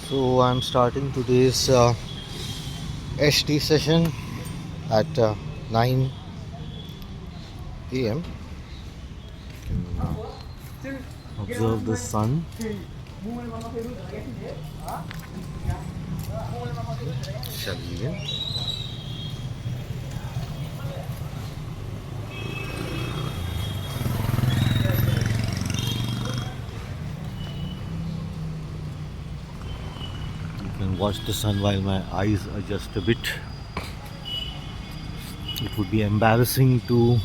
So I'm starting today's ST session at 9 a.m. Observe the sun. Shall we begin? You can watch the sun while my eyes adjust a bit. It would be embarrassing to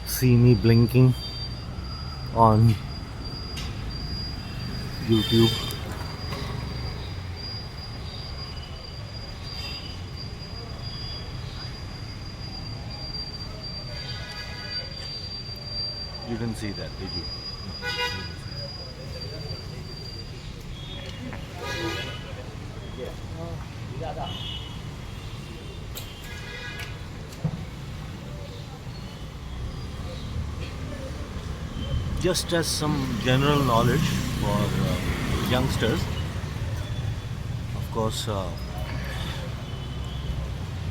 see me blinking on YouTube. You didn't see that, did you? Just as some general knowledge for youngsters, of course,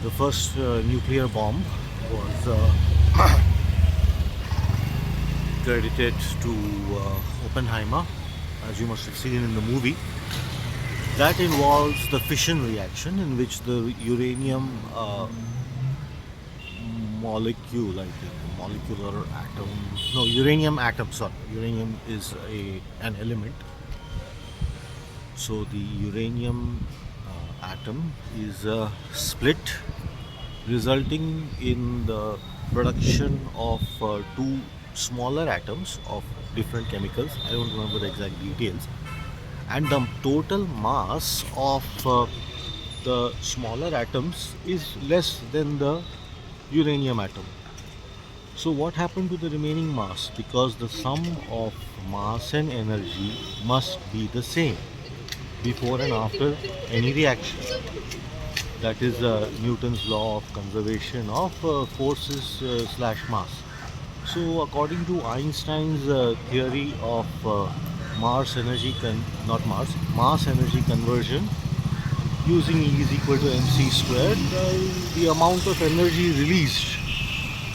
the first nuclear bomb was credited to Oppenheimer, as you must have seen in the movie. That involves the fission reaction in which the uranium molecule, I think, molecular atom, no, uranium atom, sorry, uranium is an element. So the uranium atom is split, resulting in the production of two smaller atoms of different chemicals. I don't remember the exact details. And the total mass of the smaller atoms is less than the uranium atom. So what happened to the remaining mass? Because the sum of mass and energy must be the same before and after any reaction. That is Newton's law of conservation of forces slash mass. So according to Einstein's theory of mass energy conversion, using E is equal to mc squared, the amount of energy released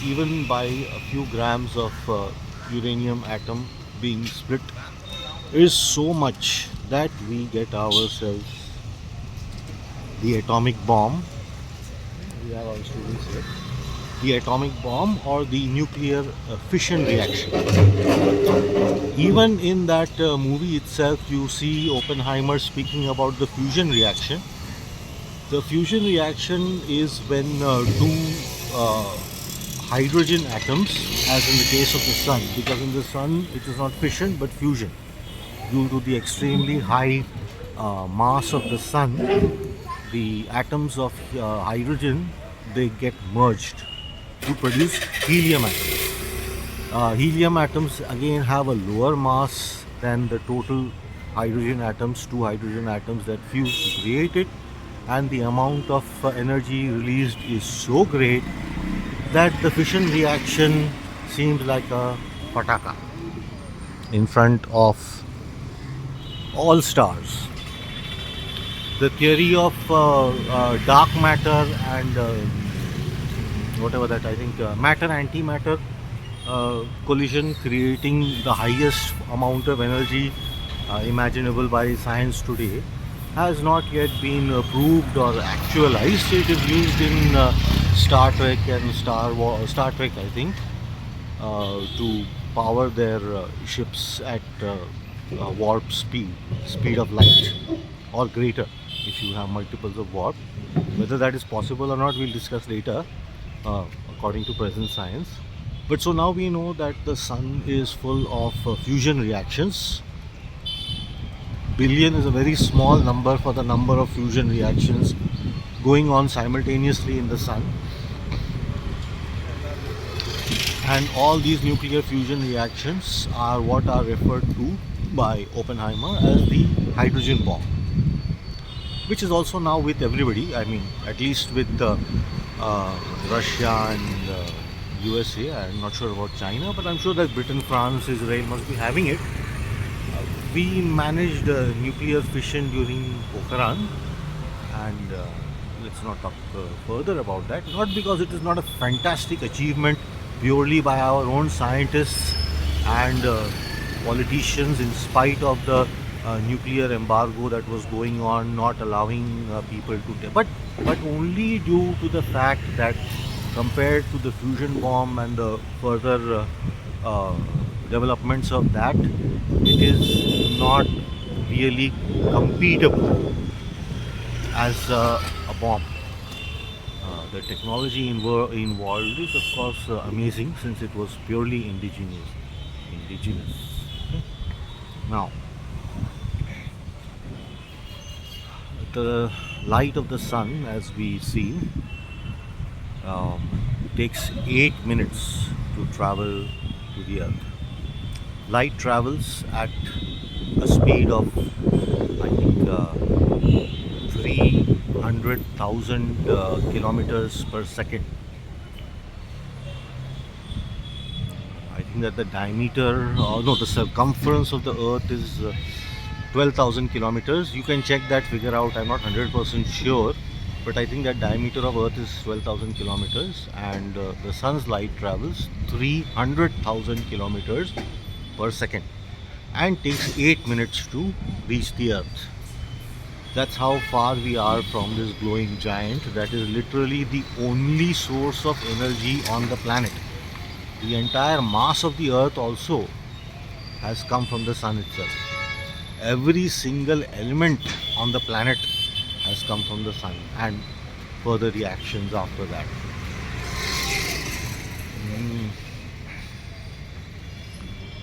even by a few grams of uranium atom being split is so much that we get ourselves the atomic bomb. We have our students here. The atomic bomb or the nuclear fission reaction. Even in that movie itself, you see Oppenheimer speaking about the fusion reaction. The fusion reaction is when two hydrogen atoms, as in the case of the sun, because in the sun it is not fission but fusion. Due to the extremely high mass of the sun, the atoms of hydrogen, they get merged to produce helium atoms. Helium atoms again have a lower mass than the total hydrogen atoms, two hydrogen atoms that fuse to create it, and the amount of energy released is so great that the fission reaction seems like a pataka in front of all stars. The theory of dark matter and whatever that, I think matter antimatter collision, creating the highest amount of energy imaginable by science today, has not yet been proved or actualized. It is used in Star Trek and Star Trek, I think, to power their ships at warp speed of light or greater if you have multiples of warp. Whether that is possible or not, we'll discuss later according to present science. But so now we know that the sun is full of fusion reactions. Billion is a very small number for the number of fusion reactions going on simultaneously in the sun. And all these nuclear fusion reactions are what are referred to by Oppenheimer as the hydrogen bomb, which is also now with everybody. I mean, at least with Russia and USA. I'm not sure about China, but I'm sure that Britain, France, Israel must be having it. We managed nuclear fission during Pokhran, and let's not talk further about that. Not because it is not a fantastic achievement purely by our own scientists and politicians, in spite of the nuclear embargo that was going on, not allowing people to. But only due to the fact that compared to the fusion bomb and the further developments of that, it is not really compatible as a bomb. The technology involved is of course amazing, since it was purely indigenous. Now, the light of the sun, as we see, um, takes 8 minutes to travel to the earth. Light travels at a speed of, I think, 300,000 kilometers per second. I think that the diameter, no, the circumference of the earth is 12,000 kilometers. You can check that figure out, I'm not 100% sure, but I think that diameter of earth is 12,000 kilometers, and the sun's light travels 300,000 kilometers per second and takes 8 minutes to reach the earth. That's how far we are from this glowing giant that is literally the only source of energy on the planet. The entire mass of the earth also has come from the sun itself. Every single element on the planet has come from the sun, and further reactions after that.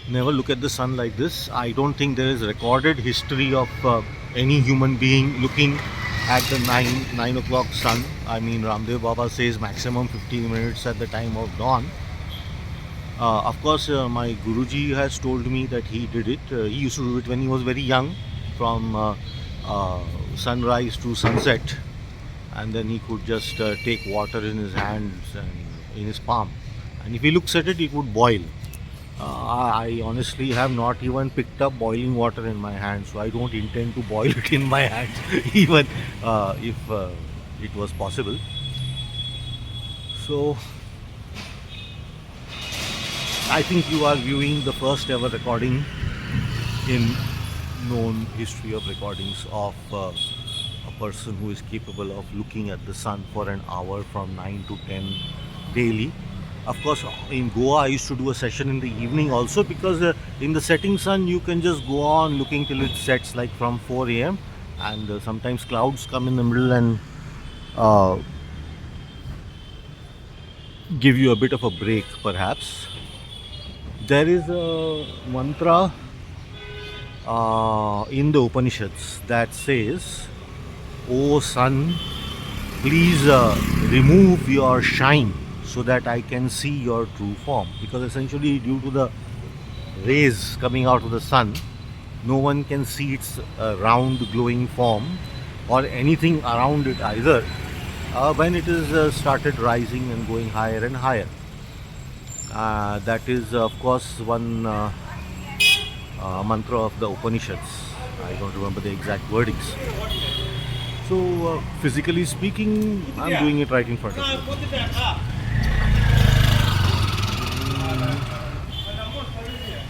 Never look at the sun like this. I don't think there is recorded history of any human being looking at the 9 o'clock sun. I mean, Ramdev Baba says maximum 15 minutes at the time of dawn. Of course, my Guruji has told me that he did it. He used to do it when he was very young, from sunrise to sunset, and then he could just take water in his hands and in his palm, and if he looks at it, it would boil. I honestly have not even picked up boiling water in my hands, so I don't intend to boil it in my hands, even if it was possible. So, I think you are viewing the first ever recording in known history of recordings of a person who is capable of looking at the sun for an hour from 9 to 10 daily. Of course, in Goa, I used to do a session in the evening also, because in the setting sun, you can just go on looking till it sets, like from 4 a.m. And sometimes clouds come in the middle and give you a bit of a break, perhaps. There is a mantra in the Upanishads that says, "O sun, please remove your shine so that I can see your true form." Because essentially, due to the rays coming out of the sun, no one can see its round glowing form or anything around it either when it is started rising and going higher and higher. That is, of course, one mantra of the Upanishads. I don't remember the exact wordings. So, physically speaking, I'm doing it right in front of you.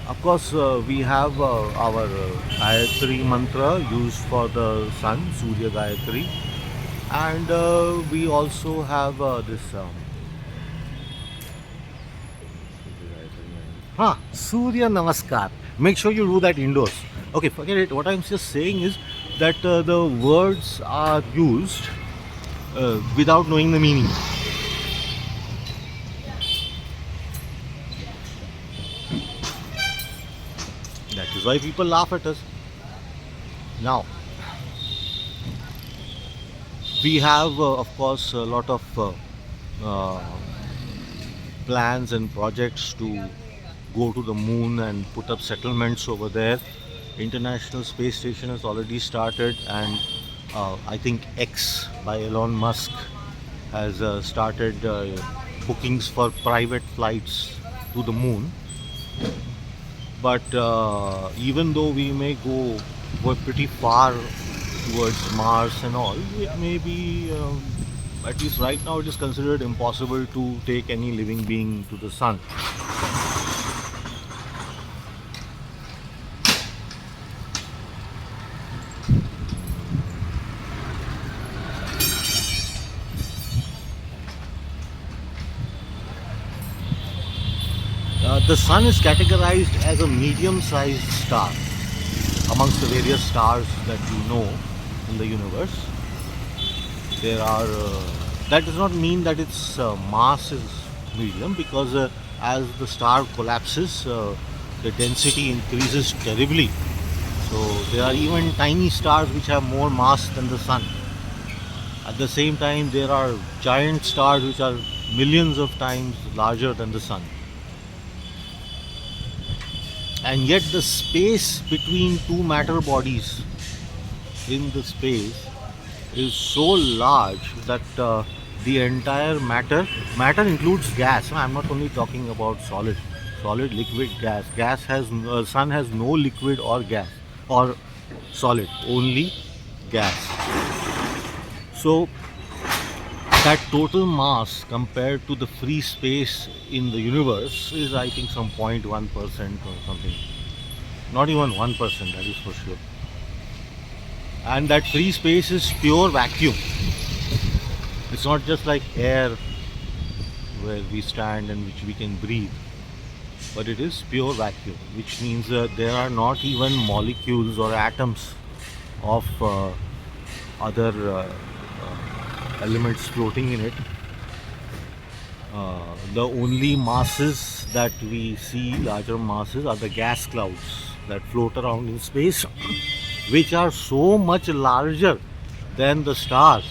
Of course, we have our Gayatri mantra used for the sun, Surya Gayatri, and we also have this Surya Namaskar. Make sure you do that indoors. Okay, forget it. What I'm just saying is that the words are used without knowing the meaning. That is why people laugh at us. Now, we have, of course, a lot of plans and projects to go to the moon and put up settlements over there. International Space Station has already started, and I think X by Elon Musk has started bookings for private flights to the moon. But even though we may go pretty far towards Mars and all, it may be, at least right now, it is considered impossible to take any living being to the sun. The sun is categorized as a medium-sized star amongst the various stars that we know in the universe. There are. That does not mean that its mass is medium, because as the star collapses, the density increases terribly. So there are even tiny stars which have more mass than the sun. At the same time, there are giant stars which are millions of times larger than the sun. And yet the space between two matter bodies in the space is so large that the entire matter includes gas. I'm not only talking about solid, liquid, gas has sun has no liquid or gas or solid, only gas. So that total mass compared to the free space in the universe is, I think, some 0.1% or something. Not even 1%, that is for sure. And that free space is pure vacuum. It's not just like air where we stand and which we can breathe, but it is pure vacuum, which means there are not even molecules or atoms of other elements floating in it. The only masses that we see, larger masses, are the gas clouds that float around in space, which are so much larger than the stars.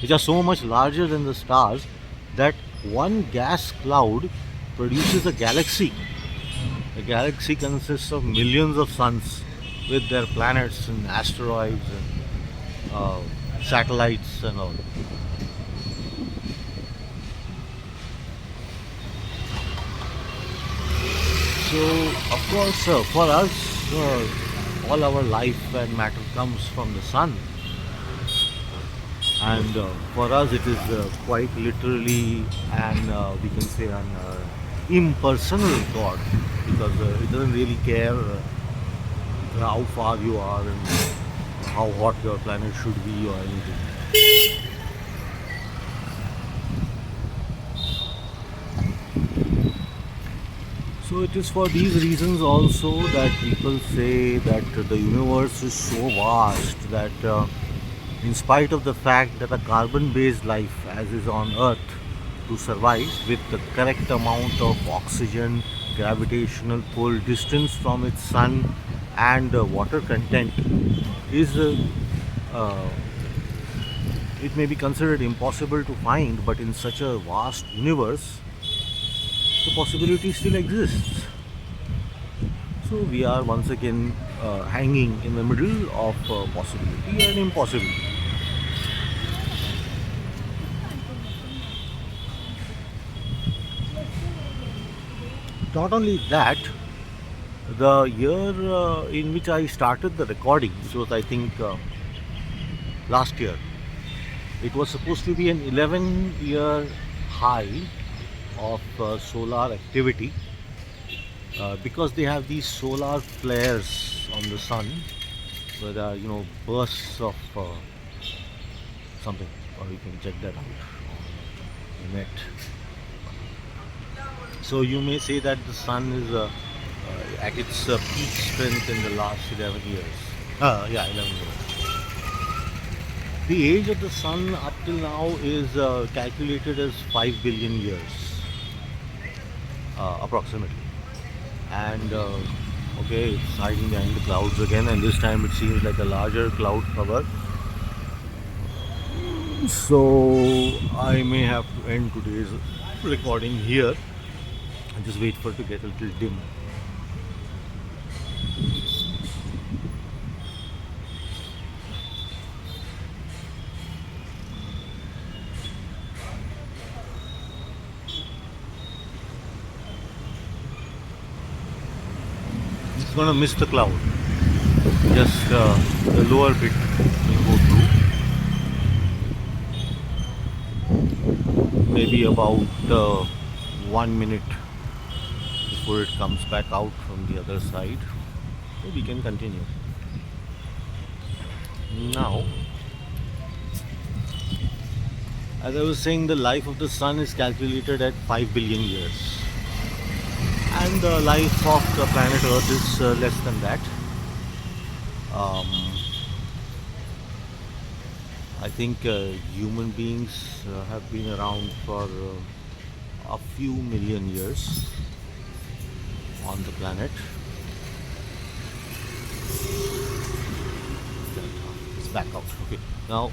Which are so much larger than the stars that one gas cloud produces a galaxy. A galaxy consists of millions of suns with their planets and asteroids and satellites and all. So, of course, for us, all our life and matter comes from the sun. And for us, it is quite literally and we can say an impersonal God, because it doesn't really care how far you are and how hot your planet should be or anything. So it is for these reasons also that people say that the universe is so vast that in spite of the fact that a carbon-based life, as is on Earth, to survive with the correct amount of oxygen, gravitational pull, distance from its sun, and water content, is it may be considered impossible to find, but in such a vast universe, the possibility still exists. So we are once again hanging in the middle of possibility and impossibility. Not only that, the year in which I started the recording, which was, I think, last year, it was supposed to be an 11-year high of solar activity, because they have these solar flares on the sun where there are, bursts of something, or you can check that out on the net. So you may say that the sun is at its peak strength in the last 11 years. 11 years. The age of the sun up till now is calculated as 5 billion years, approximately. And okay, it's hiding behind the clouds again, and this time it seems like a larger cloud cover. So I may have to end today's recording here and just wait for it to get a little dim. going to miss the cloud. Just the lower bit will go through. Maybe about 1 minute before it comes back out from the other side. So we can continue. Now, as I was saying, the life of the sun is calculated at 5 billion years. And the life of the planet Earth is less than that. I think human beings have been around for a few million years on the planet. It's back out. Okay. Now,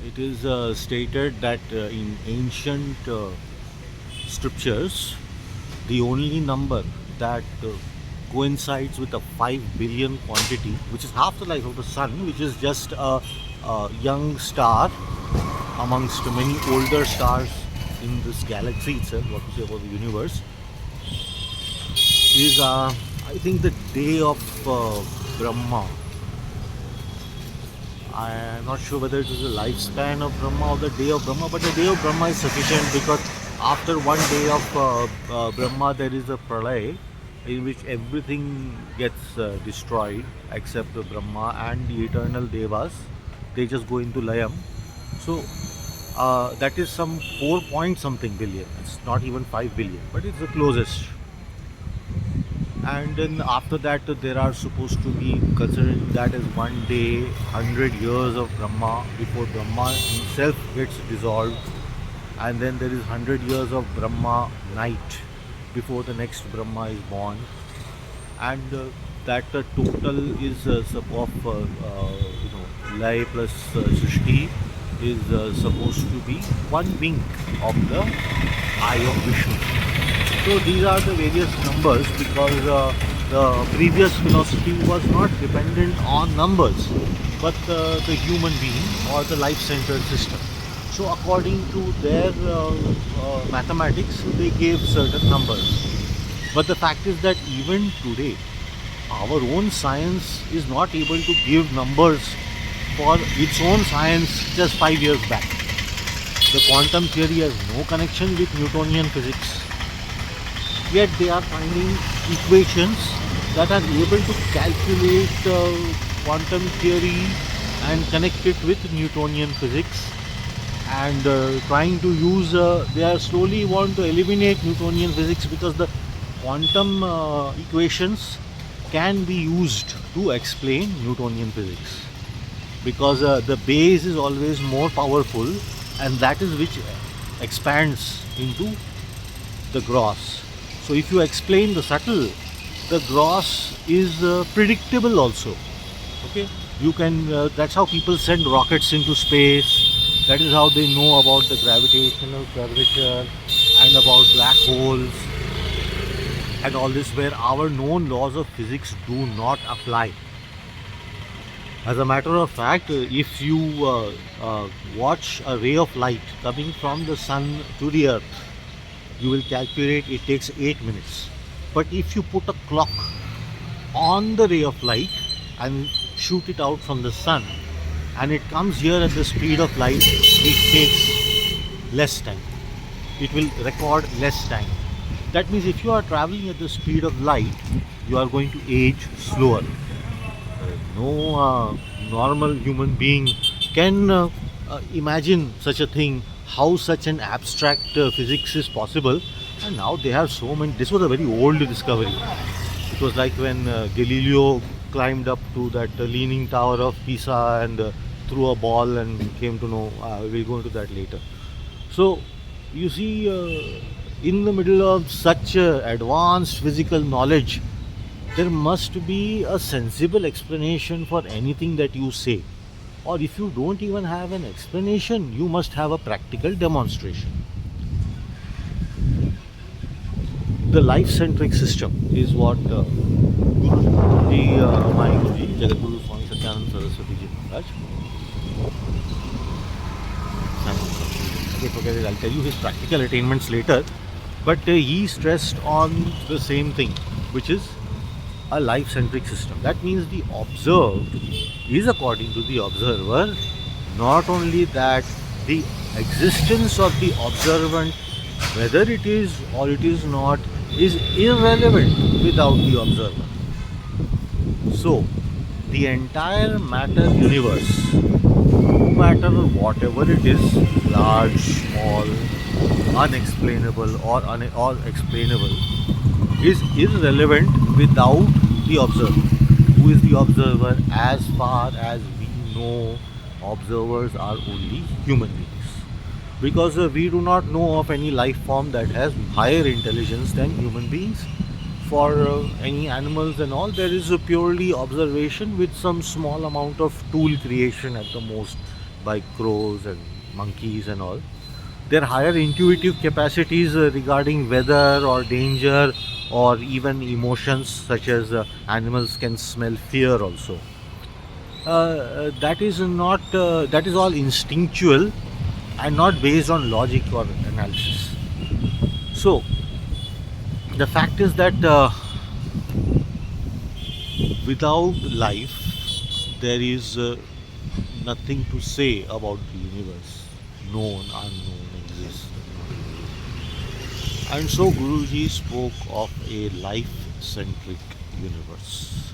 it is stated that in ancient scriptures, the only number that coincides with a 5 billion quantity, which is half the life of the sun, which is just a young star amongst many older stars in this galaxy itself, what to say about the universe, is I think the day of Brahma. I am not sure whether it is the lifespan of Brahma or the day of Brahma, but the day of Brahma is sufficient because after one day of Brahma there is a pralay in which everything gets destroyed except the Brahma and the eternal devas. They just go into Layam. So that is some 4 point something billion. It's not even 5 billion, but it's the closest. And then after that there are supposed to be, considering that as one day, 100 years of Brahma before Brahma himself gets dissolved, and then there is 100 years of Brahma night before the next Brahma is born, and that total is of Lay plus Srishti is supposed to be one wink of the eye of Vishnu. So these are the various numbers because the previous philosophy was not dependent on numbers but the human being or the life-centered system. So according to their mathematics, they gave certain numbers. But the fact is that even today, our own science is not able to give numbers for its own science just 5 years back. The quantum theory has no connection with Newtonian physics. Yet they are finding equations that are able to calculate quantum theory and connect it with Newtonian physics, and trying to use they are slowly want to eliminate Newtonian physics because the quantum equations can be used to explain Newtonian physics, because the base is always more powerful, and that is which expands into the gross. So if you explain the subtle, the gross is predictable also. Okay, you can. That's how people send rockets into space. That is how they know about the gravitational curvature and about black holes and all this, where our known laws of physics do not apply. As a matter of fact, if you watch a ray of light coming from the sun to the earth, you will calculate it takes 8 minutes. But if you put a clock on the ray of light and shoot it out from the sun and it comes here at the speed of light, it takes less time. It will record less time. That means if you are traveling at the speed of light, you are going to age slower. No normal human being can imagine such a thing, how such an abstract physics is possible. And now they have so many. This was a very old discovery. It was like when Galileo climbed up to that leaning tower of Pisa and threw a ball and came to know. We'll go into that later. So you see, in the middle of such advanced physical knowledge, there must be a sensible explanation for anything that you say. Or if you don't even have an explanation, you must have a practical demonstration. The life-centric system is what my Guruji, Jagadguru Swami Satyananda Saraswati Ji Maharaj. Okay, forget it. I'll tell you his practical attainments later. But he stressed on the same thing, which is a life-centric system. That means the observed is, according to the observer, not only that the existence of the observant, whether it is or it is not, is irrelevant without the observer. So, the entire matter universe, no matter whatever it is, large, small, unexplainable or explainable, is irrelevant without the observer. Who is the observer? As far as we know, observers are only human beings. Because we do not know of any life form that has higher intelligence than human beings. For any animals and all, there is a purely observation with some small amount of tool creation at the most by crows and monkeys and all. Their higher intuitive capacities regarding weather or danger or even emotions, such as animals can smell fear also. That is not that is all instinctual and not based on logic or analysis. So the fact is that without life there is nothing to say about the universe. Known, unknown, exists. And so Guruji spoke of a life-centric universe.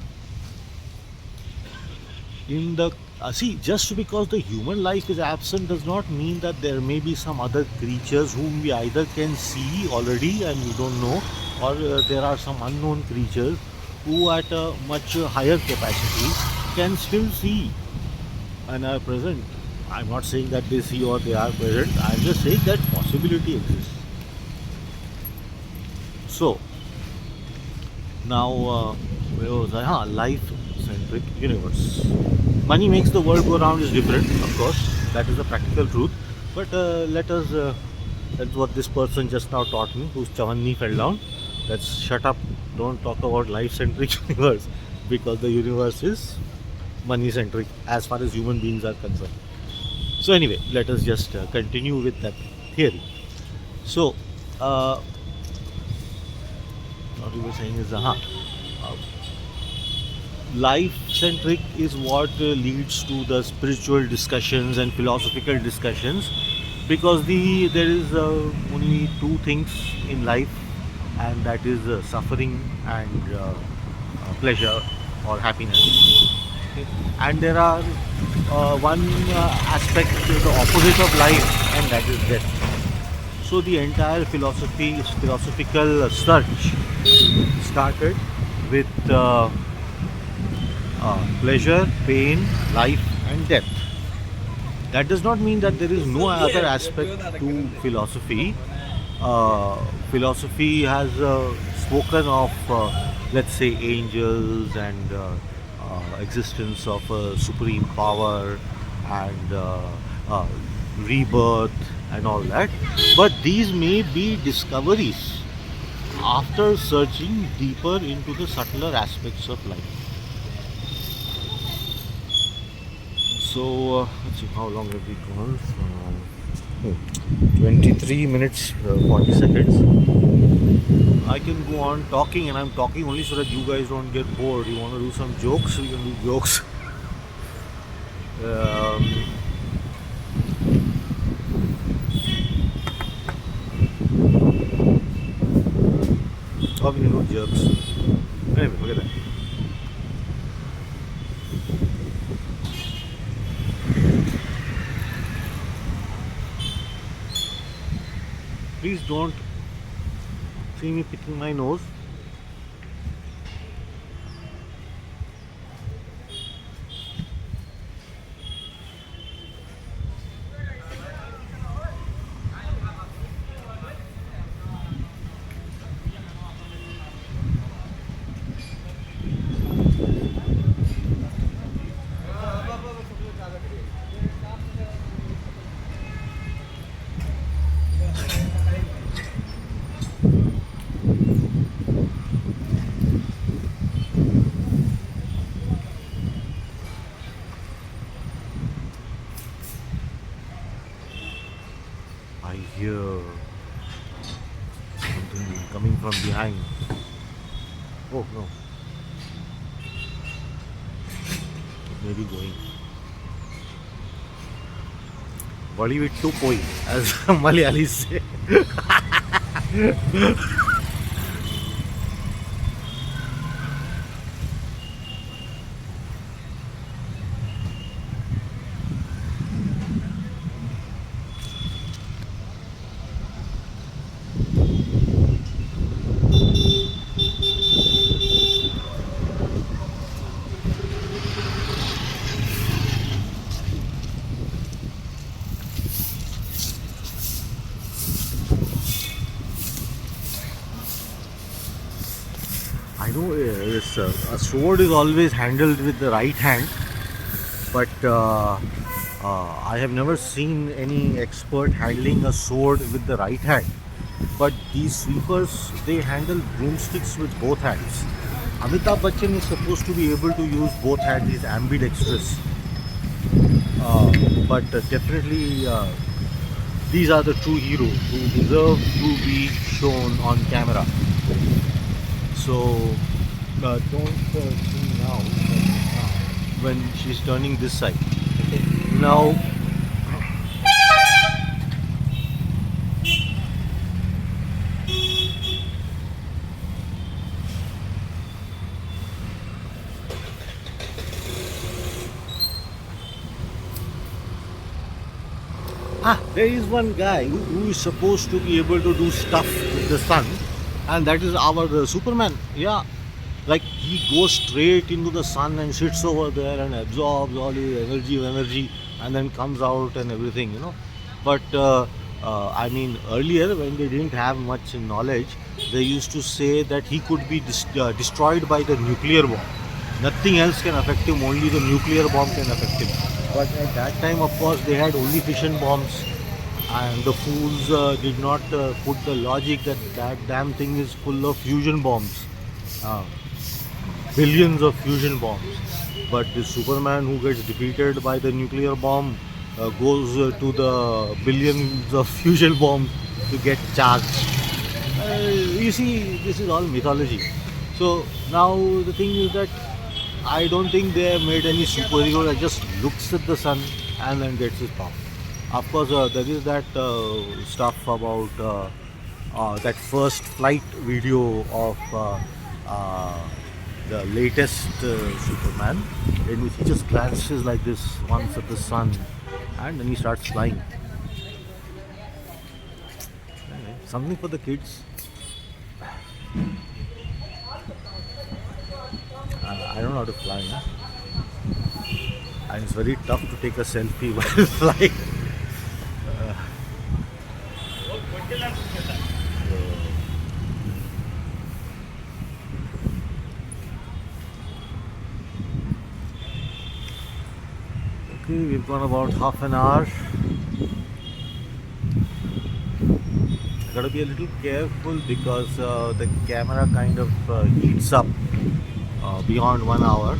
In the see, just because the human life is absent does not mean that there may be some other creatures whom we either can see already and we don't know, or there are some unknown creatures who at a much higher capacity can still see and are present. I'm not saying that they see or they are present. I'm just saying that possibility exists. So now, where was I? Life-centric universe. Money makes the world go round is different, of course. That is the practical truth. But let us. That's what this person just now taught me, whose chawanni fell down. Let's shut up. Don't talk about life-centric universe, because the universe is money-centric as far as human beings are concerned. So anyway, let us just continue with that theory. So, what you were saying is, life-centric is what leads to the spiritual discussions and philosophical discussions, because there is only two things in life, and that is suffering and pleasure or happiness. Okay. And there are one aspect, the opposite of life, and that is death. So the entire philosophical search started with pleasure, pain, life, and death. That does not mean that there is no other aspect to philosophy. Philosophy has spoken of, let's say, angels and existence of supreme power and rebirth and all that. But these may be discoveries after searching deeper into the subtler aspects of life. So, let's see, how long have we gone? 23 minutes, 40 seconds. I can go on talking, and I'm talking only so that you guys don't get bored. You want to do some jokes? We can do jokes. Or we can do jokes. Anyway, look at that. Please don't see me picking my nose. I hear something coming from behind. Oh no, it may be going. Body with two poi, as Malayalis say. I know a sword is always handled with the right hand, but I have never seen any expert handling a sword with the right hand. But these sweepers, they handle broomsticks with both hands. Amitabh Bachchan is supposed to be able to use both hands. He's ambidextrous. But definitely, these are the true heroes who deserve to be shown on camera. So don't see now when she's turning this side. Okay. Now, there is one guy who is supposed to be able to do stuff with the sun, and that is our Superman. Yeah, like he goes straight into the sun and sits over there and absorbs all his energy, and then comes out and everything. But I mean, earlier when they didn't have much knowledge, they used to say that he could be destroyed by the nuclear bomb. Nothing else can affect him, only the nuclear bomb can affect him. But at that time, of course, they had only fission bombs, and the fools did not put the logic that that damn thing is full of fusion bombs. Uh, Billions of fusion bombs. But the Superman who gets defeated by the nuclear bomb goes to the billions of fusion bombs to get charged. You see, this is all mythology. So now the thing is that I don't think they have made any superhero that just looks at the sun and then gets his power. Of course, there is that stuff about that first flight video of the latest Superman, in which he just glances like this once at the sun and then he starts flying. Anyway, something for the kids. I don't know how to fly, huh? And it's very tough to take a selfie while flying. Okay, we've gone about half an hour. I gotta be a little careful because the camera kind of heats up beyond 1 hour,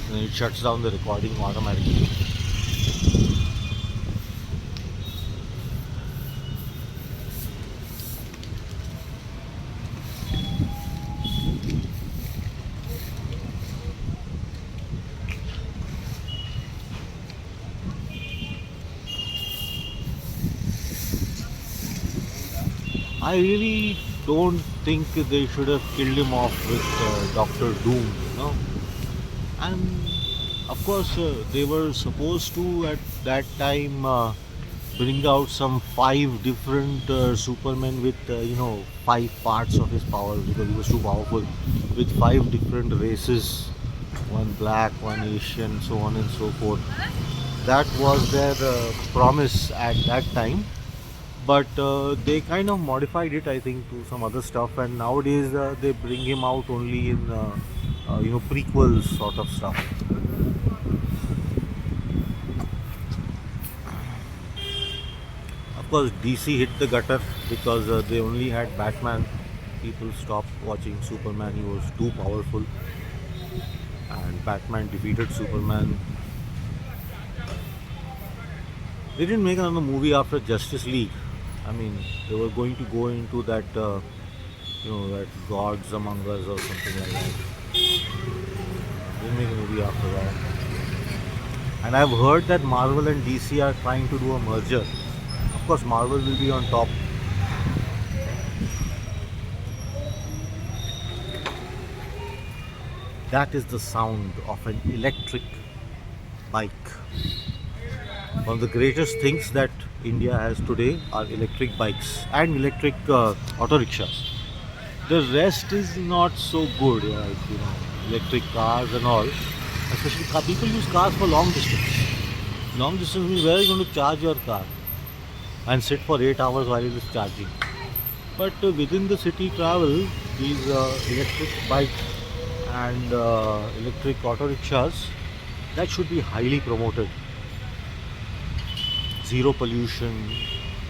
and it shuts down the recording automatically. I really don't think they should have killed him off with Doctor Doom. And of course, they were supposed to at that time bring out some 5 different Supermen with 5 parts of his powers because he was too powerful, with 5 different races, one black, one Asian, so on and so forth. That was their promise at that time, but they kind of modified it, I think, to some other stuff, and nowadays they bring him out only in prequels sort of stuff. Of course, DC hit the gutter because they only had Batman. People stopped watching Superman. He was too powerful, and Batman defeated Superman. They didn't make another movie after Justice League. I mean, they were going to go into that that Gods Among Us or something like that. They'll make a movie after that. And I've heard that Marvel and DC are trying to do a merger. Of course, Marvel will be on top. That is the sound of an electric bike. One of the greatest things that India has today are electric bikes and electric auto rickshaws. The rest is not so good, electric cars and all. Especially people use cars for long distance. Long distance means where are you going to charge your car and sit for 8 hours while it is charging? But within the city travel, these electric bikes and electric auto rickshaws, that should be highly promoted. Zero pollution,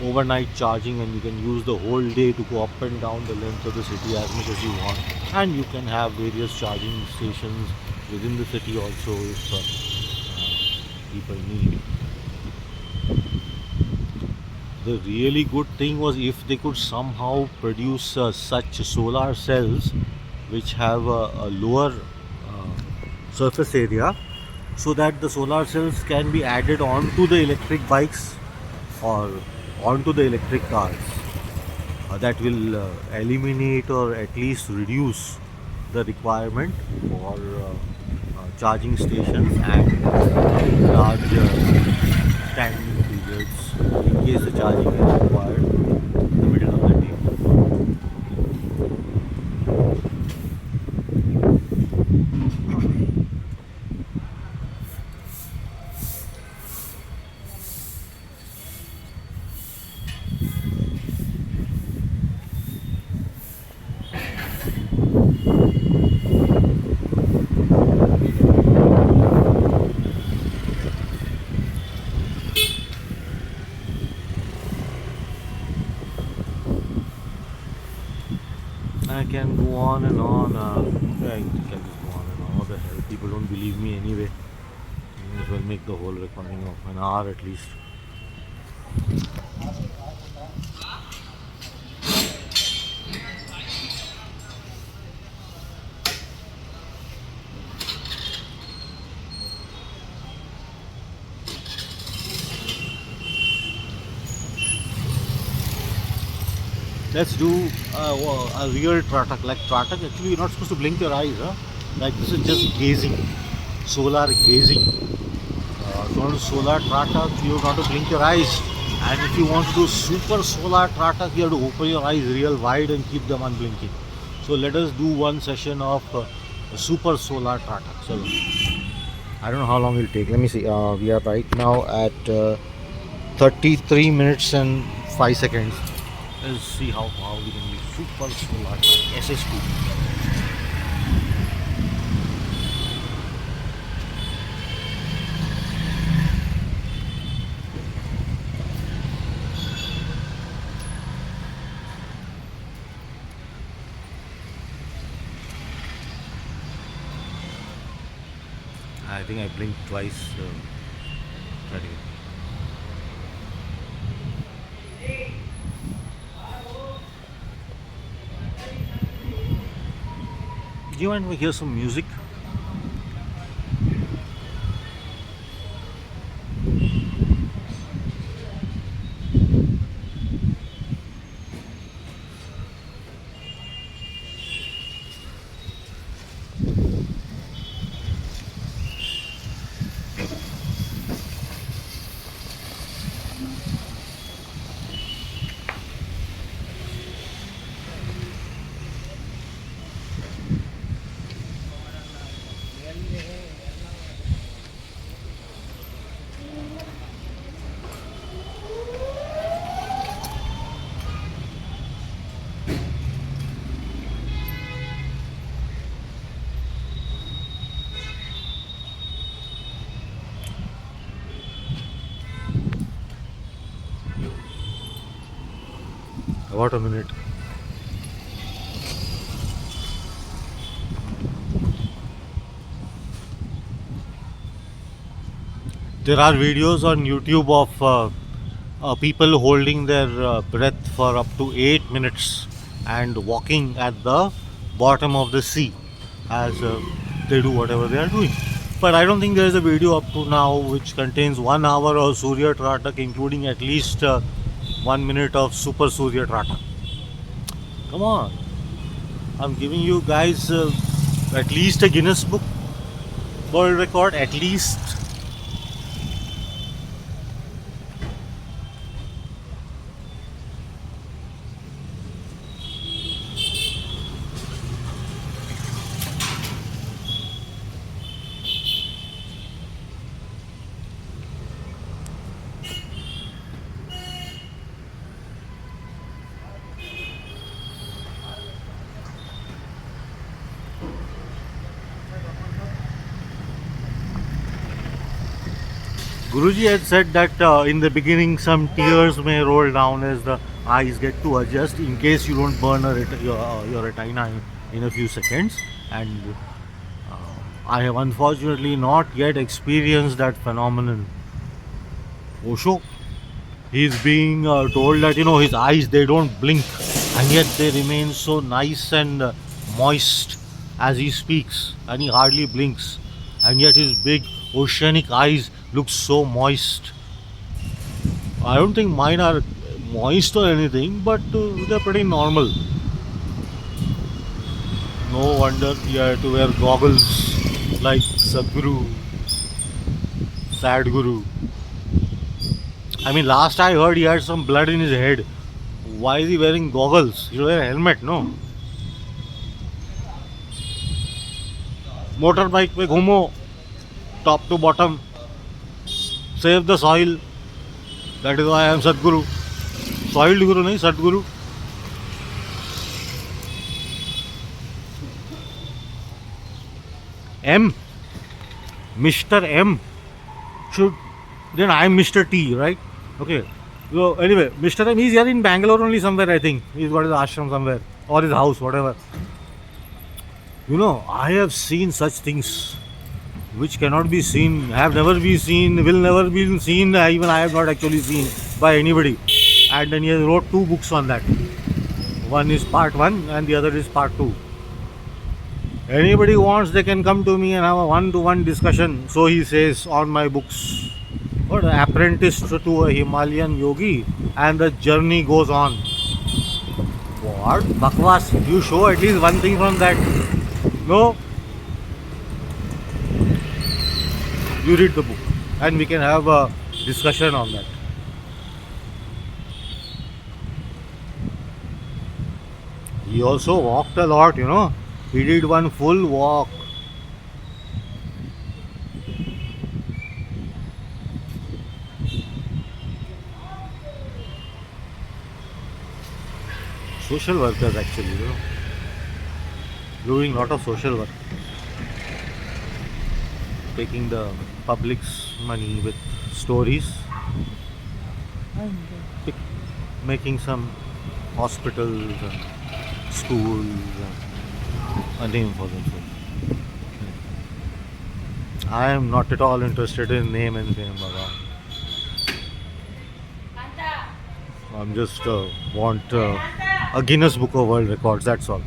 overnight charging, and you can use the whole day to go up and down the length of the city as much as you want. And you can have various charging stations within the city also if people need. The really good thing was if they could somehow produce such solar cells which have a lower surface area, so that the solar cells can be added onto the electric bikes or onto the electric cars. That will eliminate or at least reduce the requirement for charging stations and large standing periods in case the charging is required in the middle of the day. I can go on and on. I think I'll just go on and on. What the hell? People don't believe me anyway. May as well make the whole recording of an hour at least. Let's do a real Tratak. Like Tratak, actually, you're not supposed to blink your eyes. Huh? Like this is just gazing, solar gazing. If you want to solar Tratak, you have to blink your eyes. And if you want to do super solar Tratak, you have to open your eyes real wide and keep them unblinking. So let us do one session of super solar Tratak. So I don't know how long it will take. Let me see. We are right now at 33 minutes and 5 seconds. Let's see how we can use super solar SS2. I think I blinked twice. Try it again. Do you want to hear some music? About a minute. There are videos on YouTube of people holding their breath for up to 8 minutes and walking at the bottom of the sea as they do whatever they are doing. But I don't think there is a video up to now which contains 1 hour of Surya Tratak, including at least 1 minute of Super Surya Tratak. Come on, I'm giving you guys at least a Guinness Book World Record, at least. Guruji had said that in the beginning some tears may roll down as the eyes get to adjust in case you don't burn your retina in a few seconds. And I have unfortunately not yet experienced that phenomenon. Osho, he's being told that his eyes, they don't blink and yet they remain so nice and moist as he speaks, and he hardly blinks, and yet his big oceanic eyes look so moist. I don't think mine are moist or anything, but they're pretty normal. No wonder he had to wear goggles like Sadhguru, Sadhguru. I mean, last I heard he had some blood in his head. Why is he wearing goggles? He should wear a helmet, no? Motorbike पे घूमो, top to bottom, save the soil. That is why I am Sadhguru. Soiled Guru नहीं, Sadhguru. M, Mr. M should, then I am Mr. T, right? Okay. So anyway, Mr. M, he's here in Bangalore only somewhere, I think. He's got his ashram somewhere or his house, whatever. I have seen such things which cannot be seen, have never been seen, will never be seen, even I have not actually seen by anybody. And then he has wrote 2 books on that. One is part 1 and the other is part 2. Anybody wants, they can come to me and have a one-to-one discussion, so he says, on my books. What, apprentice to a Himalayan yogi, and the journey goes on. What? Bakwas, you show at least one thing from that. No? You read the book and we can have a discussion on that. He also walked a lot, He did one full walk. Social workers actually, doing lot of social work. Taking the public's money with stories and making some hospitals and schools and a name for themselves. I am not at all interested in name and fame, Baba. I'm just want a Guinness Book of World Records, that's all.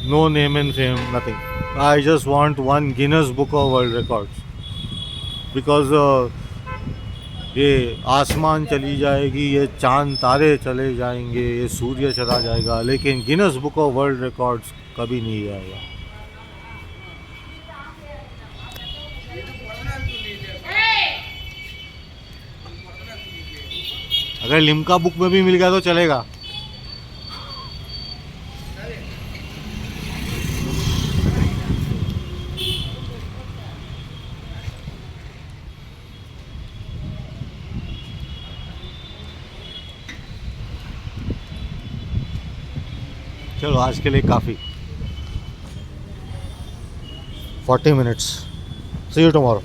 No name and fame, nothing. I just want one Guinness Book of World Records. Because ये आसमान चली जाएगी, ये चांद तारे चले जाएंगे, ये सूर्य चला जाएगा, लेकिन Guinness book of world records कभी नहीं आएगा. अगर लिम्का बुक में भी मिल गया तो चलेगा. चलो आज के लिए काफ़ी. 40 minutes. See you tomorrow.